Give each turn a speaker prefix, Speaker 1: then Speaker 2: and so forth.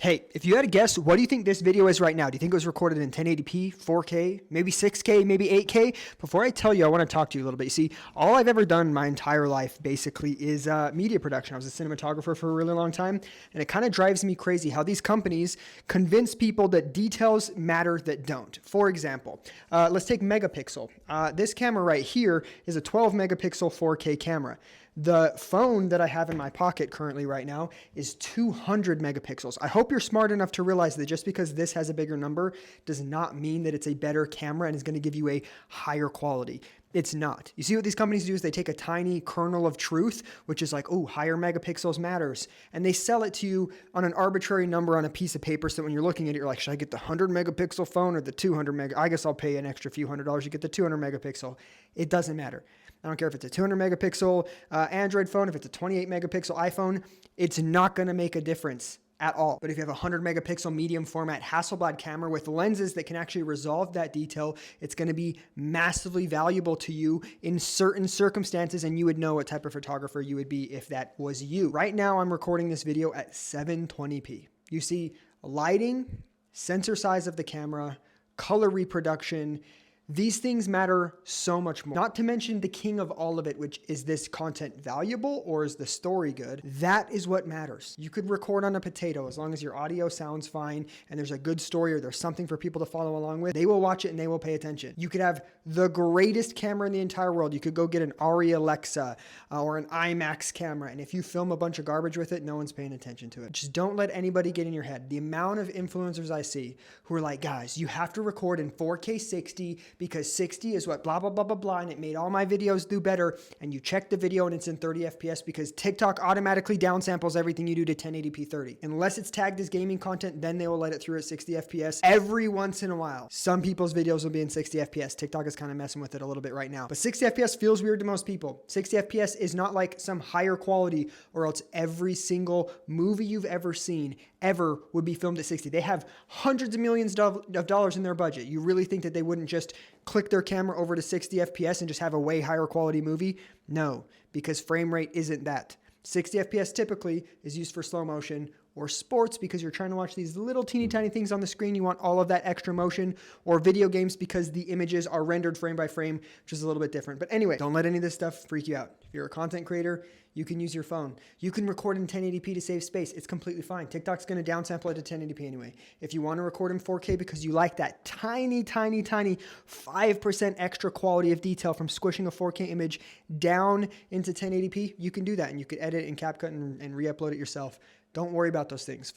Speaker 1: Hey, if you had to guess, what do you think this video is right now? Do you think it was recorded in 1080p, 4K, maybe 6K, maybe 8K? Before I tell you, I want to talk to you a little bit. You see, all I've ever done my entire life basically is media production. I was a cinematographer for a really long time, and it kind of drives me crazy how these companies convince people that details matter that don't. For example, let's take megapixel. This camera right here is a 12 megapixel 4K camera. The phone that I have in my pocket currently right now is 200 megapixels. I hope you're smart enough to realize that just because this has a bigger number does not mean that it's a better camera and is going to give you a higher quality. It's not. You see what these companies do is they take a tiny kernel of truth, which is like, oh, higher megapixels matters. And they sell it to you on an arbitrary number on a piece of paper. So when you're looking at it, you're like, should I get the 100 megapixel phone or the 200 mega? I guess I'll pay an extra few $100. You get the 200 megapixel. It doesn't matter. I don't care if it's a 200 megapixel Android phone, if it's a 28 megapixel iPhone, it's not going to make a difference at all. But if you have a 100 megapixel medium format Hasselblad camera with lenses that can actually resolve that detail, it's going to be massively valuable to you in certain circumstances, and you would know what type of photographer you would be if that was you. Right now, I'm recording this video at 720p. You see lighting, sensor size of the camera, color reproduction. These things matter so much more. Not to mention the king of all of it, which is this content valuable or is the story good? That is what matters. You could record on a potato as long as your audio sounds fine and there's a good story or there's something for people to follow along with. They will watch it and they will pay attention. You could have the greatest camera in the entire world. You could go get an Arri Alexa or an IMAX camera, and if you film a bunch of garbage with it, no one's paying attention to it. Just don't let anybody get in your head. The amount of influencers I see who are like, guys, you have to record in 4K 60 because 60 is what blah, blah, blah, blah, blah, and it made all my videos do better, and you check the video and it's in 30 FPS because TikTok automatically downsamples everything you do to 1080p 30. Unless it's tagged as gaming content, then they will let it through at 60 FPS. Every once in a while, some people's videos will be in 60 FPS. TikTok is kind of messing with it a little bit right now. But 60 FPS feels weird to most people. 60 FPS is not like some higher quality or else every single movie you've ever seen ever would be filmed at 60. They have hundreds of millions of dollars in their budget. You really think that they wouldn't just click their camera over to 60 FPS and just have a way higher quality movie? No, because frame rate isn't that. 60 FPS typically is used for slow motion or sports because you're trying to watch these little teeny tiny things on the screen. You want all of that extra motion, or video games because the images are rendered frame by frame, which is a little bit different. But anyway, don't let any of this stuff freak you out. If you're a content creator, you can use your phone. You can record in 1080p to save space. It's completely fine. TikTok's going to downsample it to 1080p anyway. If you want to record in 4K because you like that tiny, tiny, tiny 5% extra quality of detail from squishing a 4K image down into 1080p, you can do that, and you could edit in CapCut and re-upload it yourself. Don't worry about those things.